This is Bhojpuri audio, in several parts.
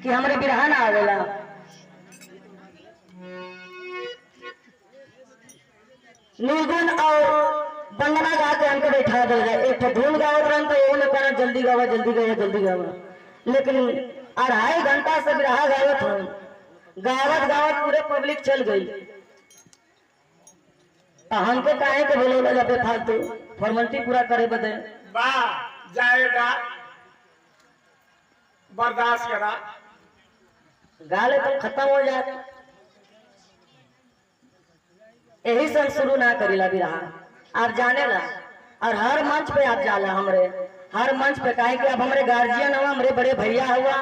कि हमरे बिरहा ना आवेला। निर्गुण और वंदना गा के हमको बैठा देगा। एक धूल गावत रहन तो एगो में कहना जल्दी गावा जल्दी गावा जल्दी गावा, लेकिन 2.5 घंटा से बिरहा गावत हो, गावत गावत पूरे पब्लिक चल गई। हमके काहे के बोले लगे फालतू फॉर्मेलिटी पूरा करे बदे। वाह जाएगा, बर्दाश्त करा, गा ले तो खत्म हो जाए। यही से शुरू ना करीला बिरहा, आप जाने ला। और हर मंच पे आप जाला, हमरे हर मंच पे काहे कि आप हमारे गार्जियन हुआ, हमारे बड़े भैया हुआ,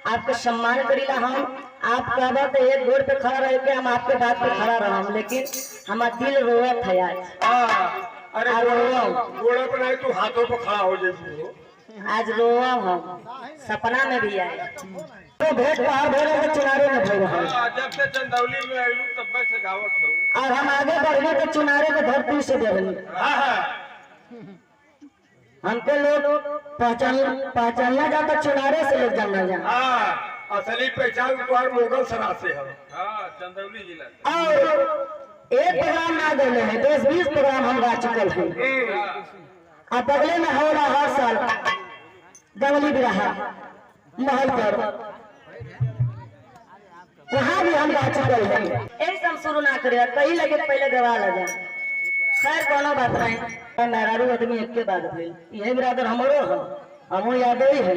आपका सम्मान करीला। हम आप कहबा तो एक गोड़ पे खड़ा रह के हम आपके बात पे खड़ा रहा, लेकिन हमारा दिल रोवत है आज। अरे गोड़ा पर नहीं, तू हाथों पर खड़ा हो जाए। आज रोवा हम, सपना में भी आए तो भेंट बाहर भेड़े के चुनारे में भेड़ है। जब से चंदौली में आयलू तब से गावत हो। और हम आगे बढ़ने के चुनारे के धरती से देवली। हमको लोग पहचानना जाता, चुनारे से लोग जानना जाता। असली पहचान तुम्हारे मुगल सरा से है। चंदौली जिला। और एक प्रोग्राम ना देने हैं, 10-20 प्रोग्राम हम गा चुके हैं। अब बगले में हो रहा हर साल दंगली बिरहा महल पर, वहाँ भी हम गा चुके हैं। एक सब शुरू ना करे, कहीं लगे पहले गवा लगा। खैर कोनो बात नहीं, मेहरारू आदमी एक के बाद यही बिरादर हमारो है, हमो यादो ही है।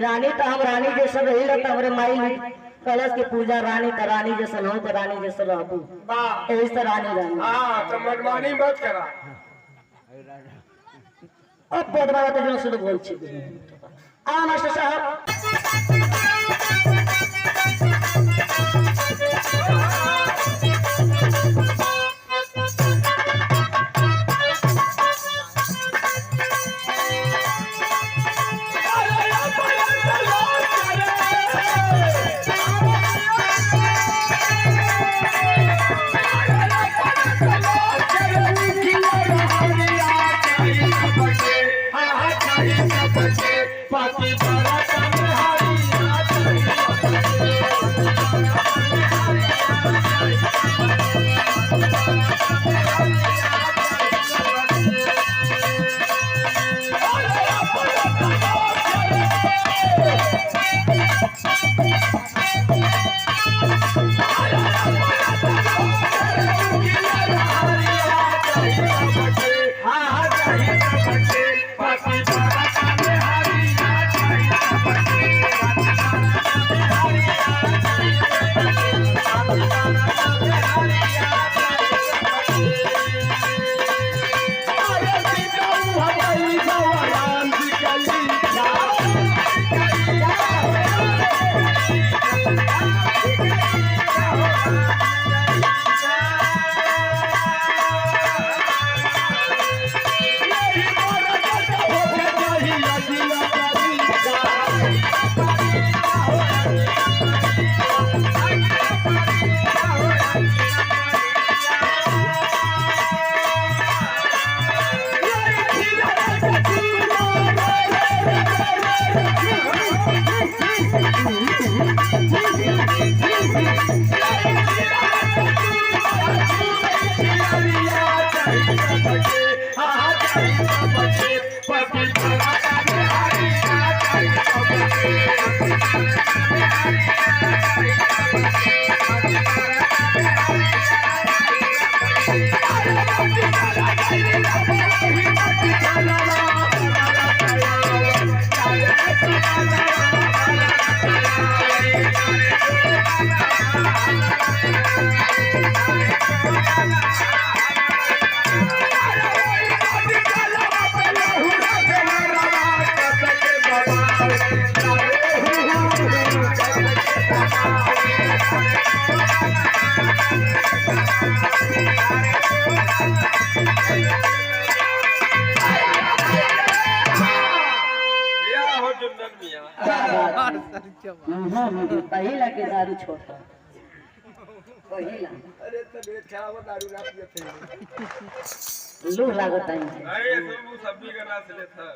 रानी तो हम रानी जैसा रही लगता, हमारे माई कलश की पूजा रानी तो रानी जैसा हो तो रानी जैसा रहू, यही से रानी रानी। तो मनमानी मत करा। अब बदला तो जो शुरू बोल मास्टर साहब। पहिला के दारू छोटा पहिला। अरे तबीयत खराब है, दारू ना पिए थे। लू लागत है। अरे सब भी करना से था।